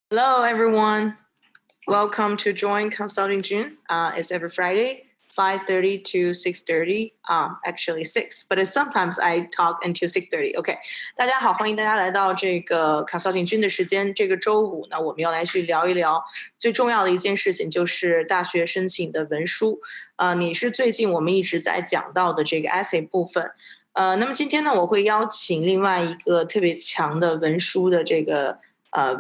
Hello, everyone. Welcome to Join Consulting June. It's every Friday, 5:30 to 6:30. Actually 6, but sometimes I talk until 6:30. OK， 大家好，欢迎大家来到这个 Consulting June 的时间。这个周五呢，我们要来去聊一聊最重要的一件事情，就是大学申请的文书。你是最近我们一直在讲到的这个 essay 部分。那么今天呢，我会邀请另外一个特别强的文书的这个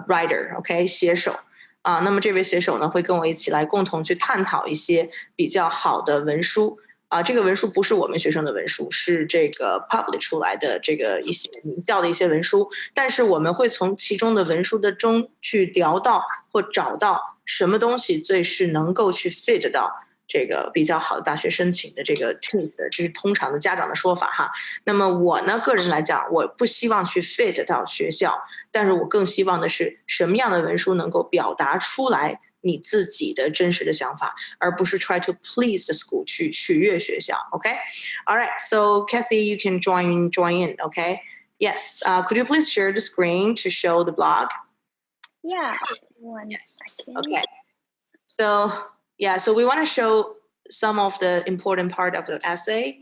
writer，OK， 写手。那么这位写手呢，会跟我一起来共同去探讨一些比较好的文书。这个文书不是我们学生的文书，是这个 public 出来的这个一些名校的一些文书。但是我们会从其中的文书的中去聊到或找到什么东西最是能够去 fit 到这个比较好的大学申请的这个 taste， 这是通常的家长的说法哈。那么我呢，个人来讲，我不希望去 fit 到学校，但是我更希望的是什么样的文书能够表达出来你自己的真实的想法，而不是 try to please the school 去取悦学校。OK， all right. So Kathy, you can join in. OK. Yes. Could you please share the screen to show the blog? Yeah. 1 second. Okay. So we want to show some of the important part of the essay.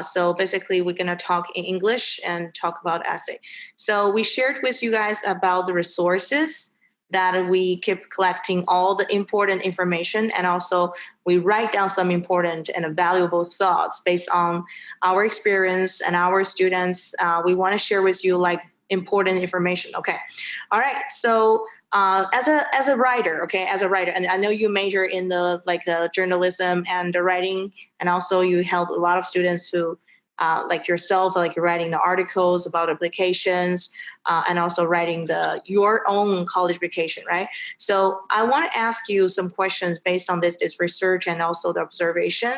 So basically, we're going to talk in English and talk about essay. So we shared with you guys about the resources that we keep collecting all the important information, and also we write down some important and valuable thoughts based on our experience and our students. We want to share with you like important information. Okay. All right. So as a writer, okay, as a writer, and I know you major in the journalism and the writing, and also you help a lot of students to like yourself, like you're writing the articles about applications, and also writing your own college application, right? So I want to ask you some questions based on this research and also the observation.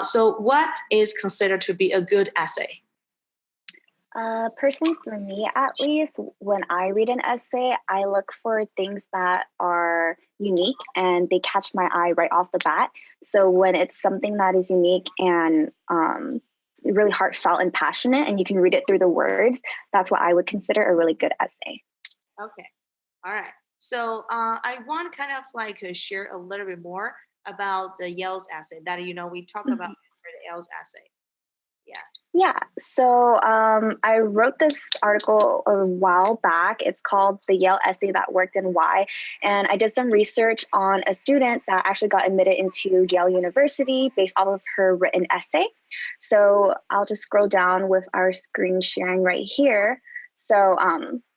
So what is considered to be a good essay? Personally, for me at least, when I read an essay, I look for things that are unique and they catch my eye right off the bat. So when it's something that is unique and really heartfelt and passionate, and you can read it through the words, that's what I would consider a really good essay. Okay. All right. So I want to kind of like share a little bit more about the Yale's essay that, we talked about for the Yale's essay. Yeah. So I wrote this article a while back. It's called The Yale Essay That Worked and Why. And I did some research on a student that actually got admitted into Yale University based off of her written essay. So I'll just scroll down with our screen sharing right here. So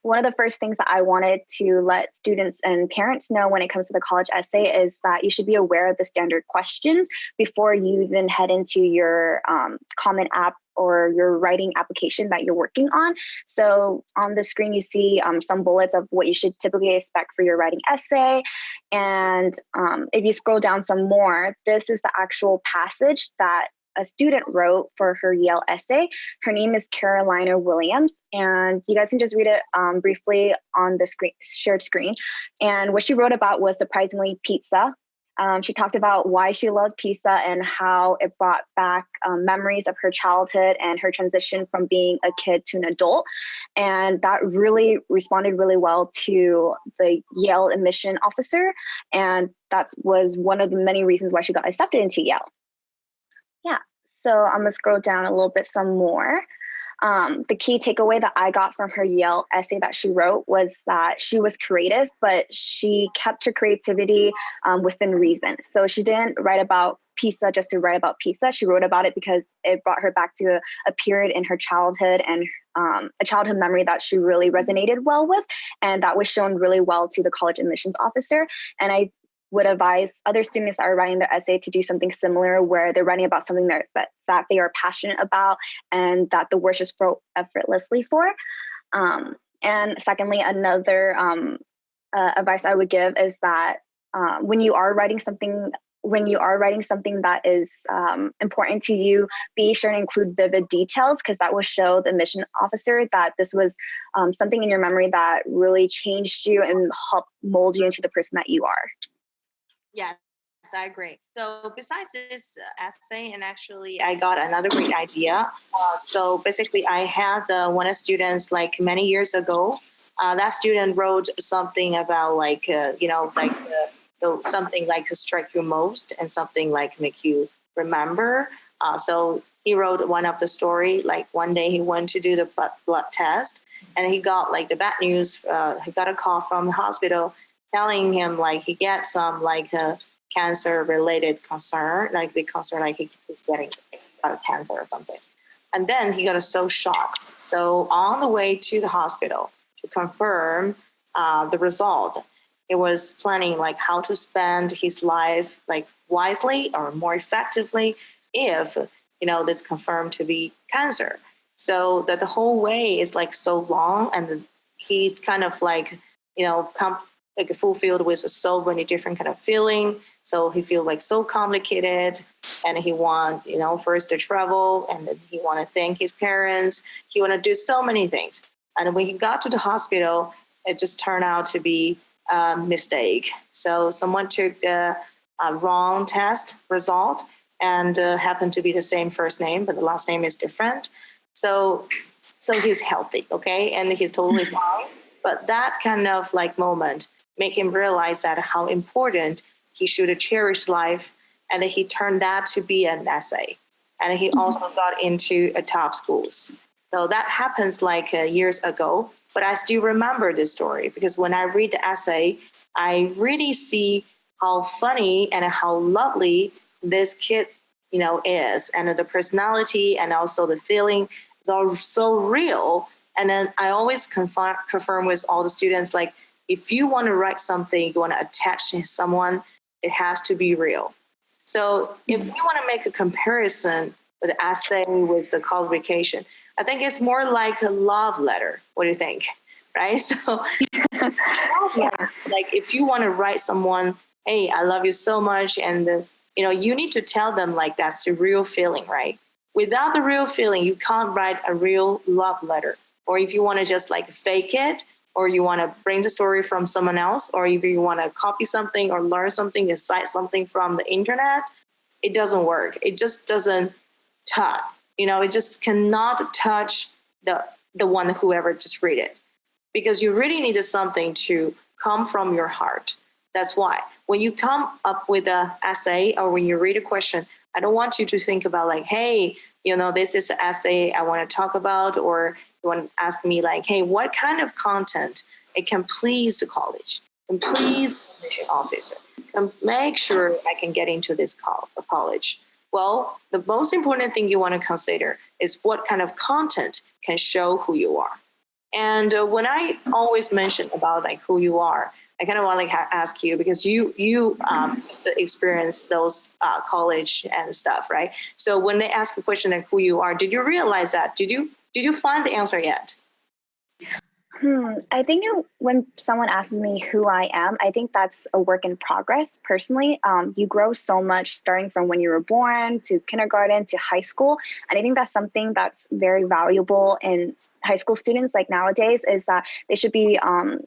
one of the first things that I wanted to let students and parents know when it comes to the college essay is that you should be aware of the standard questions before you even head into your Common App or your writing application that you're working on. So on the screen, you see some bullets of what you should typically expect for your writing essay. And if you scroll down some more, this is the actual passage that a student wrote for her Yale essay. Her name is Carolina Williams, and you guys can just read it briefly on the screen, shared screen. And what she wrote about was surprisingly pizza. She talked about why she loved pizza and how it brought back memories of her childhood and her transition from being a kid to an adult. And that really responded really well to the Yale admission officer. And that was one of the many reasons why she got accepted into Yale. Yeah, so I'm gonna scroll down a little bit some more. The key takeaway that I got from her Yale essay that she wrote was that she was creative, but she kept her creativity within reason. So she didn't write about pizza just to write about pizza. She wrote about it because it brought her back to a period in her childhood and a childhood memory that she really resonated well with. And that was shown really well to the college admissions officer. And I would advise other students that are writing their essay to do something similar, where they're writing about something that they are passionate about and that the words just flow effortlessly for. And secondly, another advice I would give is that when you are writing something that is important to you, be sure to include vivid details, because that will show the admission officer that this was something in your memory that really changed you and helped mold you into the person that you are. Yes, I agree. So besides this essay, and actually I got another great idea. So basically I had one of the students like many years ago that student wrote something about like, something like strike you most and something like make you remember. So he wrote one of the story, like one day he went to do the blood test and he got like the bad news. He got a call from the hospital telling him like he get some like cancer related concern, like the concern like he's getting cancer or something. And then he got so shocked. So on the way to the hospital to confirm the result, it was planning like how to spend his life like wisely or more effectively if this confirmed to be cancer. So that the whole way is like so long, and he kind of like like fulfilled with so many different kind of feeling. So he feels like so complicated, and he want first to travel, and then he want to thank his parents. He want to do so many things, and when he got to the hospital, it just turned out to be a mistake. So someone took the wrong test result, and happened to be the same first name, but the last name is different. So he's healthy, okay, and he's totally fine. But that kind of like moment make him realize that how important he should cherish life, and that he turned that to be an essay. And he also got into a top schools. So that happens like years ago, but I still remember this story because when I read the essay, I really see how funny and how lovely this kid, is, and the personality and also the feeling, they're so real. And then I always confirm with all the students, like, if you want to write something, you want to attach to someone, it has to be real. So if we want to make a comparison with the essay with the qualification, I think it's more like a love letter. What do you think? Right? So like if you want to write someone, hey, I love you so much. And, you need to tell them like that's the real feeling, right? Without the real feeling, you can't write a real love letter. Or if you want to just like fake it, or you want to bring the story from someone else, or if you want to copy something or learn something, cite something from the internet, it doesn't work. It just doesn't touch. It just cannot touch the one whoever just read it, because you really needed something to come from your heart. That's why when you come up with an essay or when you read a question, I don't want you to think about like, hey, this is an essay I want to talk about, or you want to ask me like, hey, what kind of content it can please the college, can please the admission officer, can make sure I can get into this college. Well, the most important thing you want to consider is what kind of content can show who you are. And when I always mention about like who you are, I kind of want to like ask you, because you just experience those college and stuff, right? So when they ask a question like who you are, did you realize that? Did you find the answer yet? I think when someone asks me who I am, I think that's a work in progress. Personally, you grow so much starting from when you were born to kindergarten to high school. And I think that's something that's very valuable in high school students like nowadays, is that they should be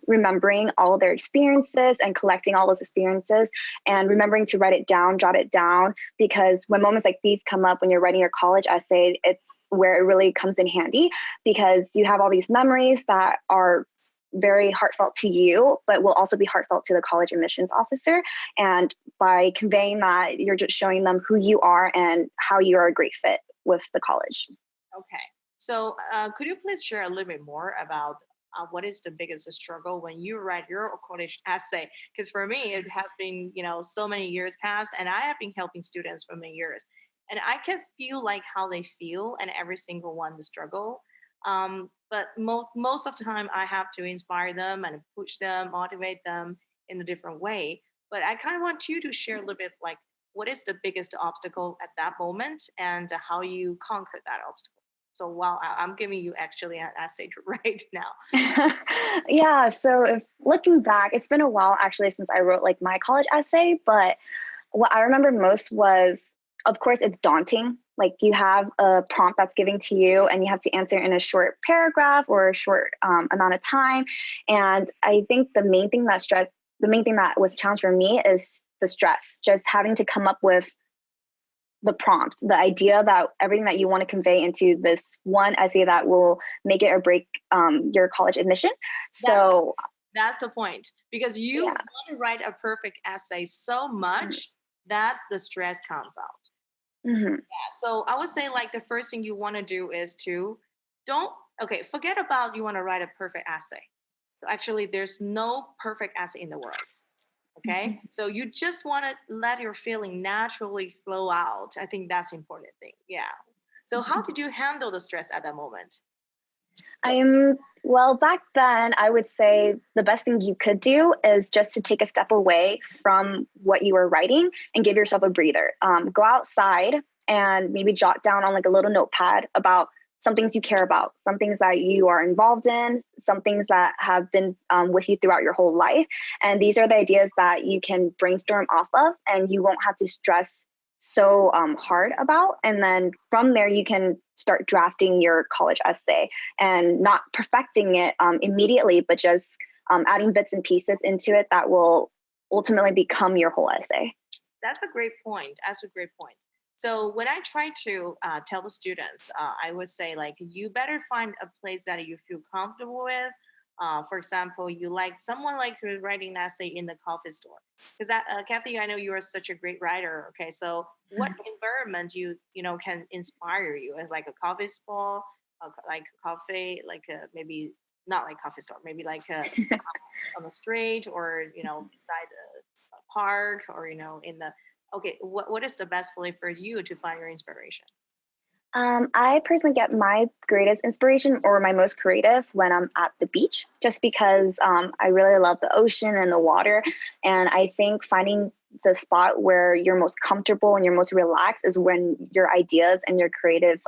remembering all of their experiences and collecting all those experiences and remembering to write it down, jot it down, because when moments like these come up when you're writing your college essay, it's where it really comes in handy, because you have all these memories that are very heartfelt to you, but will also be heartfelt to the college admissions officer. And by conveying that, you're just showing them who you are and how you are a great fit with the college. Okay. So could you please share a little bit more about what is the biggest struggle when you write your college essay? Because for me, it has been, so many years past, and I have been helping students for many years. And I can feel like how they feel, and every single one the struggle. But most of the time, I have to inspire them and push them, motivate them in a different way. But I kind of want you to share a little bit like what is the biggest obstacle at that moment and how you conquer that obstacle. So while I'm giving you actually an essay to write now. Yeah. So if looking back, it's been a while actually since I wrote like my college essay, but what I remember most was, of course, it's daunting. Like you have a prompt that's given to you and you have to answer in a short paragraph or a short amount of time. And I think the main thing that was a challenge for me is the stress, just having to come up with the prompt, the idea that everything that you want to convey into this one essay that will make it or break your college admission. That's So that's the point, because you yeah. want to write a perfect essay so much that the stress comes out. Mm-hmm. Yeah, so I would say like the first thing you want to do is to don't okay, forget about you want to write a perfect essay. So actually there's no perfect essay in the world. Okay? Mm-hmm. So you just want to let your feeling naturally flow out. I think that's the important thing. Yeah. So how did you handle the stress at that moment? Well, back then, I would say the best thing you could do is just to take a step away from what you were writing and give yourself a breather. Go outside and maybe jot down on like a little notepad about some things you care about, some things that you are involved in, some things that have been with you throughout your whole life. And these are the ideas that you can brainstorm off of, and you won't have to stress so hard about. And then from there, you can start drafting your college essay and not perfecting it immediately, but just adding bits and pieces into it that will ultimately become your whole essay. That's a great point. That's a great point. So when I try to tell the students, I would say like you better find a place that you feel comfortable with. For example, you like someone like who's writing an essay in the coffee store. Because that, Kathy, I know you are such a great writer. Okay, so what environment you know can inspire you as like a coffee store, like a coffee, like maybe not like coffee store, maybe like on the street or beside a park or in the okay, what is the best way for you to find your inspiration? I personally get my greatest inspiration or my most creative when I'm at the beach, just because I really love the ocean and the water. And I think finding the spot where you're most comfortable and you're most relaxed is when your ideas and your creative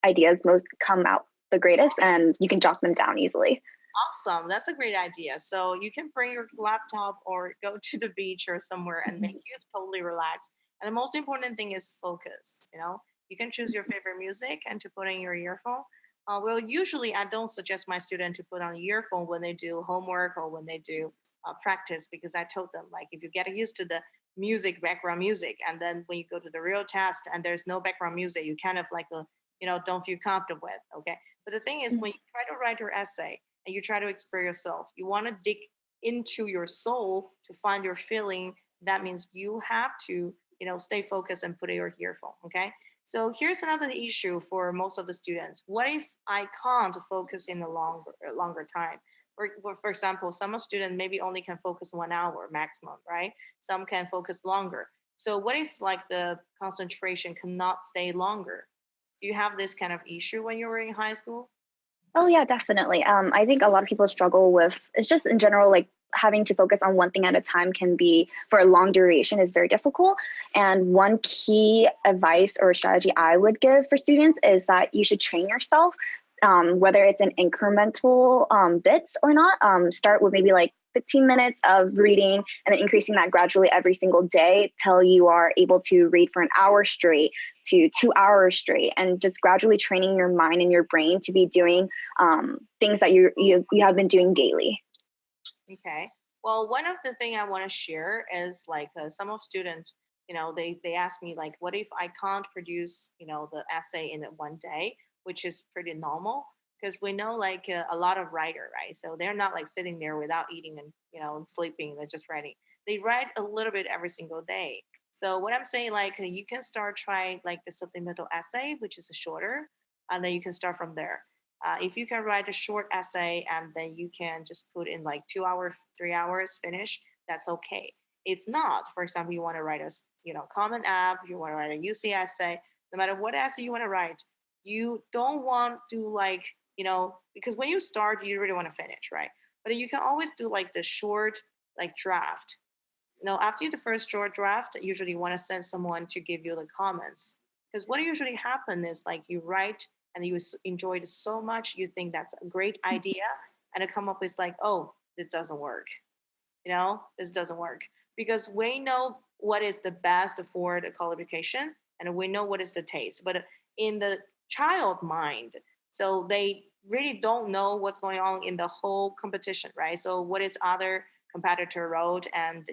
ideas most come out the greatest, and you can jot them down easily. Awesome, that's a great idea. So you can bring your laptop or go to the beach or somewhere and make you totally relax. And the most important thing is focus. You can choose your favorite music and to put in your earphone. Well, usually I don't suggest my student to put on earphone when they do homework or when they do practice, because I told them like if you get used to the music, background music, and then when you go to the real test and there's no background music, you kind of like don't feel comfortable with. Okay, but the thing is when you try to write your essay and you try to express yourself, you want to dig into your soul to find your feeling. That means you have to stay focused and put in your earphone. Okay, so here's another issue for most of the students. What if I can't focus in a longer time? For example, some of students maybe only can focus 1 hour maximum, right? Some can focus longer. So what if like the concentration cannot stay longer? Do you have this kind of issue when you were in high school? Oh yeah, definitely. I think a lot of people struggle with it's just in general like having to focus on one thing at a time can be for a long duration is very difficult. And one key advice or strategy I would give for students is that you should train yourself, whether it's in incremental bits or not. Start with maybe like 15 minutes of reading and then increasing that gradually every single day till you are able to read for an hour straight to 2 hours straight, and just gradually training your mind and your brain to be doing things that you have been doing daily. Okay. Well, one of the thing I want to share is like some of students, they ask me like, what if I can't produce, the essay in one day, which is pretty normal because we know like a lot of writer, right? So they're not like sitting there without eating and and sleeping. They're just writing. They write a little bit every single day. So what I'm saying, like you can start trying like the supplemental essay, which is a shorter, and then you can start from there. If you can write a short essay and then you can just put in like 2 hours, 3 hours, finish, that's okay. If not, for example, you want to write a common app, you want to write a UC essay, no matter what essay you want to write, you don't want to like because when you start, you really want to finish, right? But you can always do like the short like draft. After the first short draft, usually you want to send someone to give you the comments. Because what usually happens is like you write and you enjoyed it so much, you think that's a great idea, and it come up with like, oh, this doesn't work. This doesn't work because we know what is the best for the qualification and we know what is the taste. But in the child mind, so they really don't know what's going on in the whole competition, right? So what is other competitor wrote and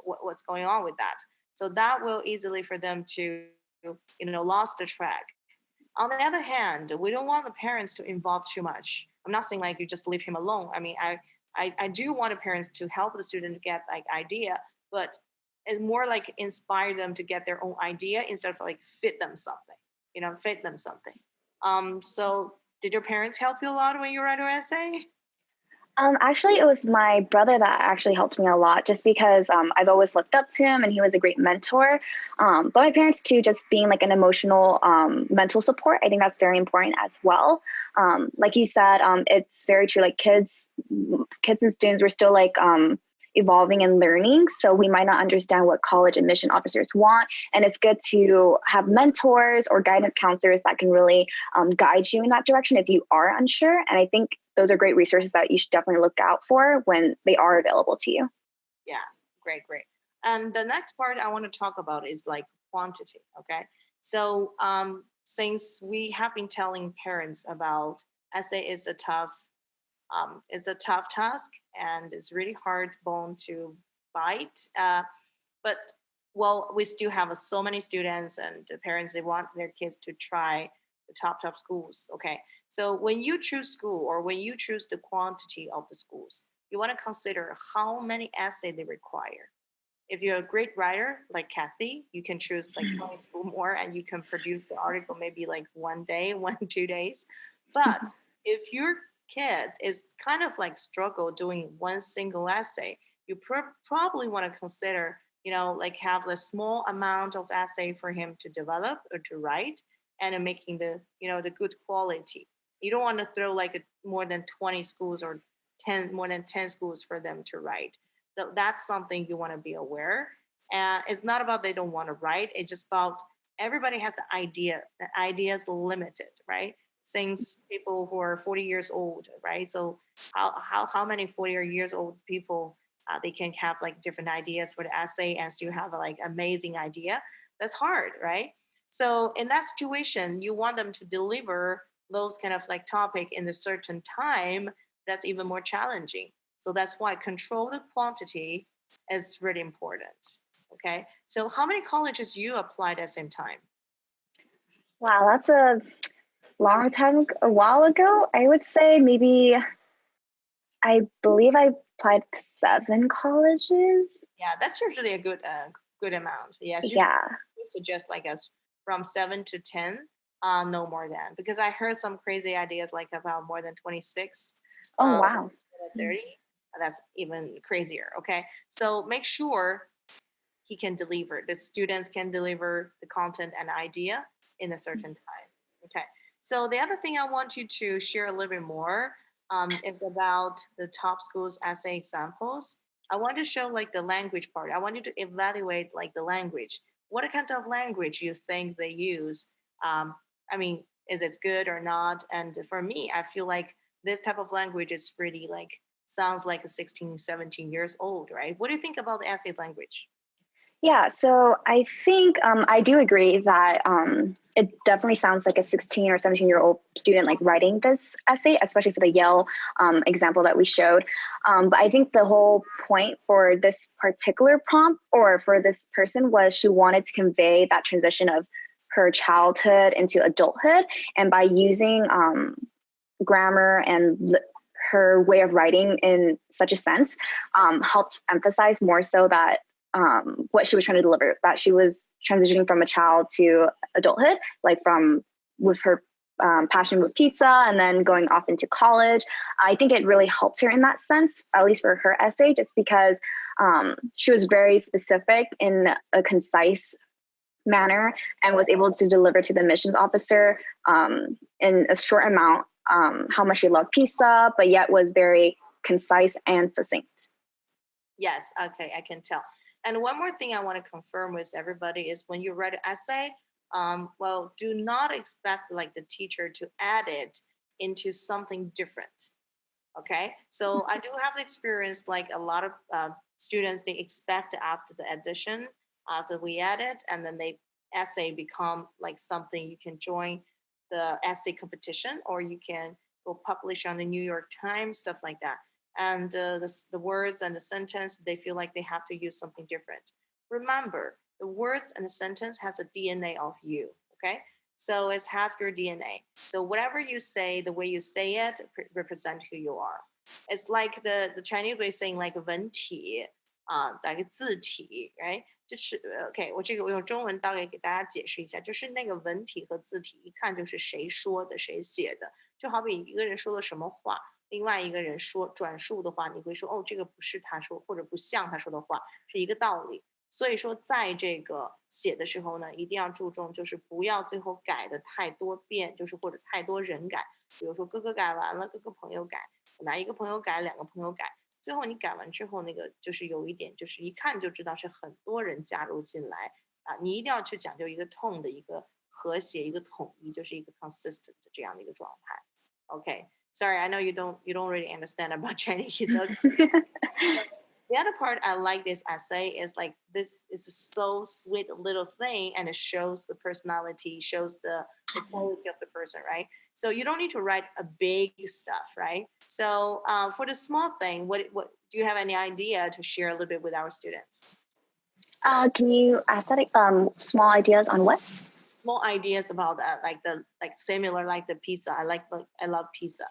what's going on with that. So that will easily for them to lost the track. On the other hand, we don't want the parents to involve too much. I'm not saying like you just leave him alone. I mean, I do want the parents to help the student to get like idea, but it's more like inspire them to get their own idea instead of like fit them something. So did your parents help you a lot when you write your essay? Actually, it was my brother that actually helped me a lot just because I've always looked up to him and he was a great mentor. But my parents, too, just being like an emotional mental support, I think that's very important as well. Like you said, it's very true. Like kids and students, we're still like evolving and learning. So we might not understand what college admission officers want. And it's good to have mentors or guidance counselors that can really guide you in that direction if you are unsure. And I think those are great resources that you should definitely look out for when they are available to you. Yeah, great, great. And the next part I want to talk about is like quantity. Okay. So since we have been telling parents about essay is a tough task and it's really hard bone to bite. But well, we still have so many students and the parents, they want their kids to try the top schools. Okay. So when you choose school or when you choose the quantity of the schools, you want to consider how many essay they require. If you're a great writer like Kathy, you can choose like 20 school more and you can produce the article maybe like one day, 2 days. But if your kid is kind of like struggle doing one single essay, you probably want to consider, like have a small amount of essay for him to develop or to write and making the good quality. You don't want to throw like more than 20 schools or more than 10 schools for them to write. So that's something you want to be aware. And it's not about they don't want to write. It's just about everybody has the idea. The idea is limited, right? Since people who are 40 years old, right? So how many 40 years old people they can have like different ideas for the essay and still have a like amazing idea? That's hard, right? So in that situation, you want them to deliver those kind of like topic in a certain time. That's even more challenging. So that's why control the quantity is really important. Okay. So how many colleges you applied at the same time? Wow, that's a long time, a while ago. I would say maybe, I believe I applied 7 colleges. Yeah, that's usually a good amount. Yes, usually Yeah. we suggest like us from 7 to 10, no more than, because I heard some crazy ideas like about more than 26, Oh, more wow. than 30. That's even crazier. Okay, so make sure he can deliver. The students can deliver the content and idea in a certain time. Okay. So the other thing I want you to share a little bit more is about the top schools essay examples. I want to show like the language part. I want you to evaluate like the language. What kind of language you think they use? Um, I mean, is it good or not? And for me, I feel like this type of language is really like sounds like a 16, 17 years old, right? What do you think about the essay language? Yeah, so I think I do agree that it definitely sounds like a 16 or 17-year-old student like writing this essay, especially for the Yale example that we showed. But I think the whole point for this particular prompt or for this person was she wanted to convey that transition of her childhood into adulthood. And by using grammar and her way of writing in such a sense helped emphasize more so that what she was trying to deliver, that she was transitioning from a child to adulthood, like from with her passion with pizza and then going off into college. I think it really helped her in that sense, at least for her essay, just because she was very specific in a concise manner and was able to deliver to the admissions officer in a short amount how much she loved pizza, but yet was very concise and succinct. Yes, okay, I can tell. And one more thing I want to confirm with everybody is when you write an essay, well, do not expect like the teacher to add it into something different. Okay, so I do have the experience like a lot of students, they expect after the addition, after we add it, and then they essay become like something you can join the essay competition or you can go publish on the New York Times, stuff like that. And the words and the sentence, they feel like they have to use something different. Remember, The words and the sentence has a DNA of you. Okay, so it's half your DNA. So whatever you say, the way you say it represent who you are. It's like the Chinese way saying like 文体like 字体 right 就是 OK 我用中文大概给大家解释一下，就是那个文体和字体一看就是谁说的谁写的，就好比一个人说了什么话，另外一个人说转述的话，你会说哦这个不是他说或者不像他说的话，是一个道理。所以说在这个写的时候呢，一定要注重就是不要最后改的太多遍，就是或者太多人改，比如说哥哥改完了，哥哥朋友改，哪一个朋友改，两个朋友改，最后你改完之后，那个就是有一点，就是一看就知道是很多人加入进来啊。你一定要去讲究一个 tone 的一个和谐，一个统一，就是一个 consistent 的这样的一个状态。OK，sorry, I know you don't really understand about Chinese. Okay. The other part I like this essay is like this is a so sweet little thing and it shows the personality, shows the quality of the person, right? So you don't need to write a big stuff, right? So for the small thing, what do you have any idea to share a little bit with our students? Can you ask that small ideas on what? Small ideas about that, like similar like the pizza. I love pizza.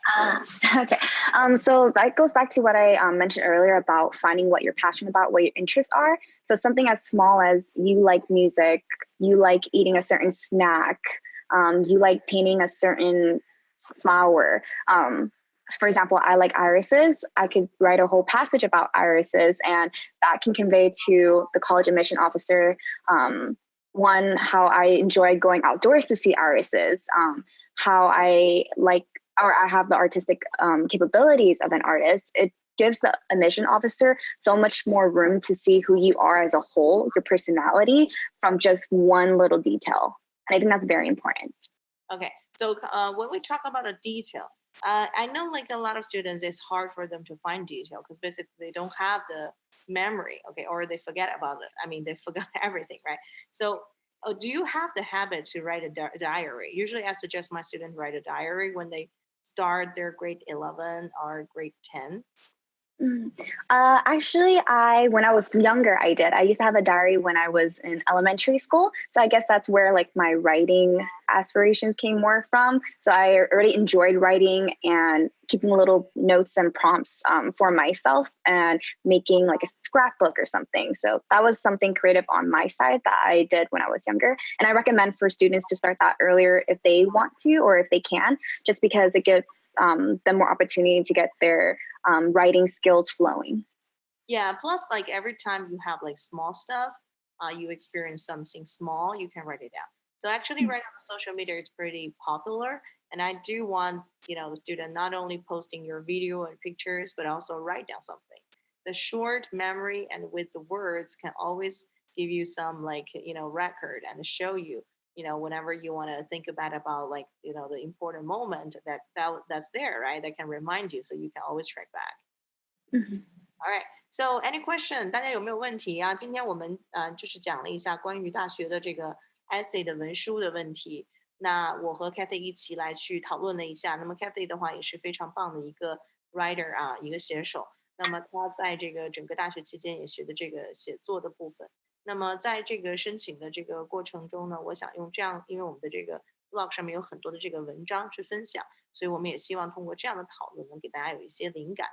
Okay. So that goes back to what I mentioned earlier about finding what you're passionate about, what your interests are. So something as small as you like music, you like eating a certain snack, you like painting a certain flower. For example, I like irises. I could write a whole passage about irises, and that can convey to the college admission officer one, how I enjoy going outdoors to see irises, how I like, or I have the artistic capabilities of an artist. It gives the admission officer so much more room to see who you are as a whole, your personality, from just one little detail. And I think that's very important. Okay, so when we talk about a detail, I know like a lot of students, it's hard for them to find detail because basically they don't have the memory, okay, or they forget about it. I mean, they forgot everything, right? So do you have the habit to write a diary? Usually I suggest my students write a diary when they start their grade 11 or grade 10. Actually, when I was younger, I did. I used to have a diary when I was in elementary school. So I guess that's where like my writing aspirations came more from. So I already enjoyed writing and keeping little notes and prompts for myself and making like a scrapbook or something. So that was something creative on my side that I did when I was younger. And I recommend for students to start that earlier if they want to or if they can, just because it gives them more opportunity to get their writing skills flowing. Yeah, plus like every time you have like small stuff, you experience something small, you can write it down. So actually right on the social media, it's pretty popular. And I do want, the student not only posting your video and pictures, but also write down something. The short memory and with the words can always give you some like, record and show you, whenever you want to think about like, the important moment that's there, right? That can remind you so you can always track back. Mm-hmm. All right. So any question? 大家有没有问题啊？今天我们就是讲了一下关于大学的这个 essay 的文书的问题。那我和 Kathy 一起来去讨论了一下。那么 Kathy 的话也是非常棒的一个 writer 啊，一个写手。那么他在这个整个大学期间也学的这个写作的部分。那么在这个申请的这个过程中呢，我想用这样，因为我们的这个 blog 上面有很多的这个文章去分享，所以我们也希望通过这样的讨论能给大家有一些灵感。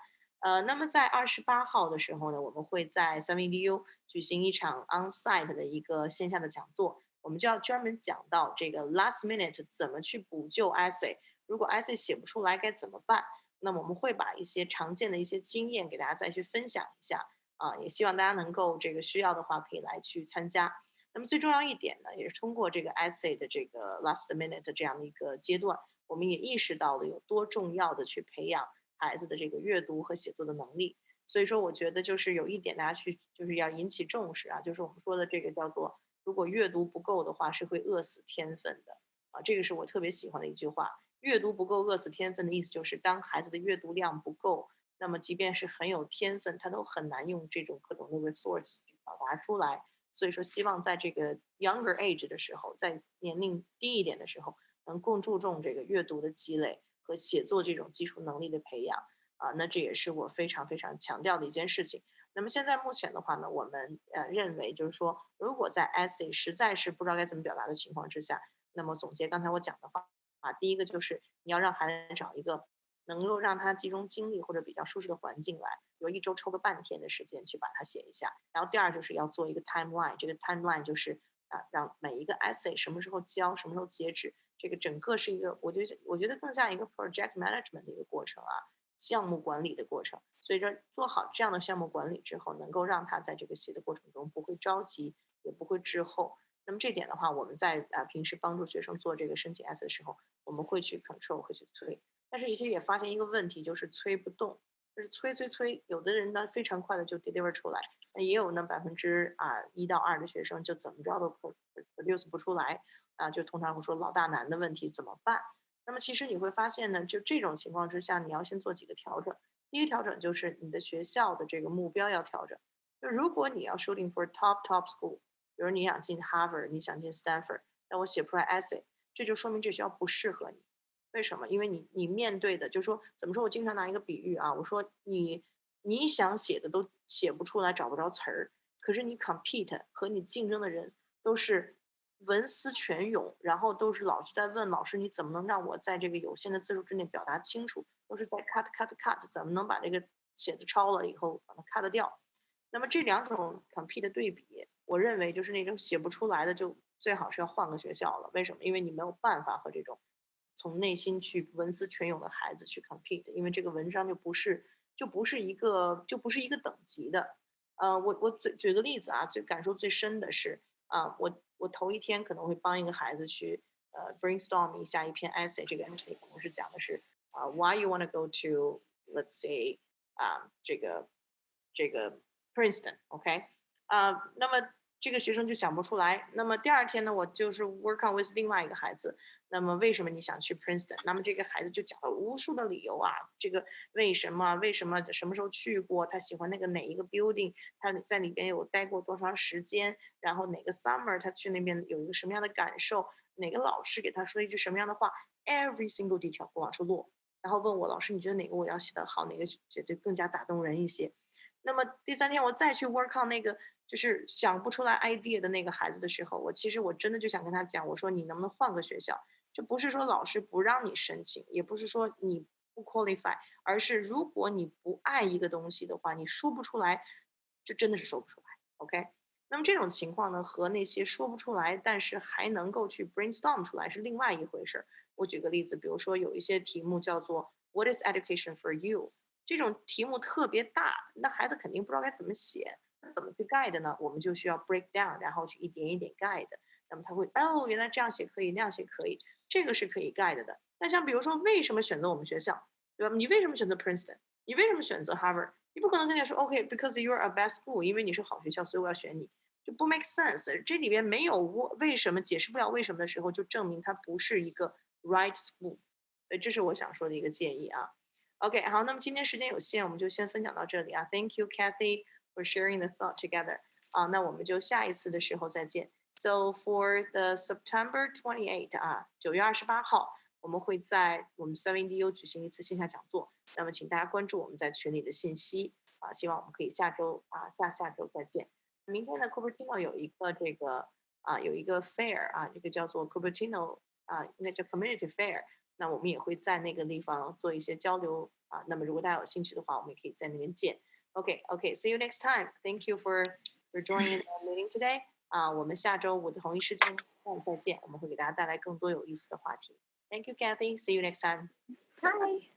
那么在28号的时候呢，我们会在3VDU举行一场 on-site 的一个线下的讲座，我们就要专门讲到这个 last minute 怎么去补救 essay， 如果 essay 写不出来该怎么办？那么我们会把一些常见的一些经验给大家再去分享一下啊，也希望大家能够这个需要的话可以来去参加。那么最重要一点呢，也是通过这个 essay 的这个 last minute 这样的一个阶段，我们也意识到了有多重要的去培养孩子的这个阅读和写作的能力。所以说我觉得就是有一点大家去就是要引起重视啊，就是我们说的这个叫做如果阅读不够的话是会饿死天分的啊，这个是我特别喜欢的一句话。阅读不够饿死天分的意思就是当孩子的阅读量不够，那么即便是很有天分他都很难用这种各种的 resource 去表达出来。所以说希望在这个 younger age 的时候，在年龄低一点的时候能更注重这个阅读的积累和写作这种基础能力的培养啊，那这也是我非常非常强调的一件事情。那么现在目前的话呢，我们认为就是说，如果在 essay 实在是不知道该怎么表达的情况之下，那么总结刚才我讲的话第一个就是你要让孩子找一个能够让他集中精力或者比较舒适的环境来，比如一周抽个半天的时间去把它写一下。然后第二就是要做一个 timeline，这个 timeline 就是让每一个 essay 什么时候交，什么时候截止，这个整个是一个我觉得更像一个 project management 的一个过程项目管理的过程。所以说做好这样的项目管理之后，能够让他在这个写的过程中不会着急，也不会滞后。那么这点的话，我们在平时帮助学生做这个申请 essay 的时候，我们会去 control，会去催。但是也发现一个问题，就是催不动，就是催，有的人呢非常快的就 deliver 出来，那也有呢1%到2%的学生就怎么着都 produce 不出来就通常会说老大难的问题怎么办？那么其实你会发现呢，就这种情况之下，你要先做几个调整。第一个调整就是你的学校的这个目标要调整。就如果你要 shooting for top school，比如你想进 Harvard，你想进 Stanford，那我写不出来 essay，这就说明这学校不适合你。为什么？因为你面对的，就是说怎么说？我经常拿一个比喻我说你想写的都写不出来，找不着词儿，可是你 compete 和你竞争的人都是文思泉涌，然后都是老师在问老师你怎么能让我在这个有限的字数之内表达清楚，都是在 cut，怎么能把这个写的抄了以后把它 cut 掉？那么这两种 compete 对比，我认为就是那种写不出来的，就最好是要换个学校了。为什么？因为你没有办法和这种从内心去文思泉涌的孩子去 compete，因为这个文章就不是一个等级的。我举个例子最感受最深的是我头一天可能会帮一个孩子去brainstorm 一下一篇 essay，这个 essay 可能是讲的是why you want to go to let's say 这个 Princeton，OK，那么这个学生就想不出来。那么第二天呢，我就是 work on with 另外一个孩子。那么为什么你想去 Princeton？那么这个孩子就讲了无数的理由这个为什么什么时候去过，他喜欢那个哪一个 building，他在里边有待过多长时间，然后哪个 summer 他去那边有一个什么样的感受，哪个老师给他说一句什么样的话，every single detail 我往出落，然后问我老师你觉得哪个我要写得好，哪个写得更加打动人一些。那么第三天我再去 work on 那个就是想不出来 idea 的那个孩子的时候，我真的就想跟他讲，我说你能不能换个学校？这不是说老师不让你申请，也不是说你不 qualify，而是如果你不爱一个东西的话，你说不出来，就真的是说不出来。OK，那么这种情况呢，和那些说不出来，但是还能够去 brainstorm 出来是另外一回事。我举个例子，比如说有一些题目叫做 What is education for you？这种题目特别大，那孩子肯定不知道该怎么写，怎么去 guide 呢？我们就需要 break down，然后去一点一点 guide。那么他会原来这样写可以，那样写可以，这个是可以 guide 的。那像比如说，为什么选择我们学校，对吧？你为什么选择 Princeton？你为什么选择 Harvard？你不可能跟人家说 OK，because you're a best school，因为你是好学校，所以我要选你，就不 make sense。这里边没有为什么解释不了为什么的时候，就证明它不是一个 right school。所以这是我想说的一个建议OK，好，那么今天时间有限，我们就先分享到这里Thank you, Kathy, for sharing the thought together. 那我们就下一次的时候再见。So for the September 289月28号，我们会在我们3VDU 举行一次线下讲座。那么请大家关注我们在群里的信息希望我们可以下周下周再见。明天呢 Cupertino 有一个有一个 fair 这个叫做 Cupertino 应该叫 Community Fair。那我们也会在那个地方做一些交流那么如果大家有兴趣的话，我们也可以在那边见。Okay, see you next time. Thank you for joining the meeting today. 我们下周五的同一时间再见，我们会给大家带来更多有意思的话题。Thank you, Kathy. See you next time. Bye.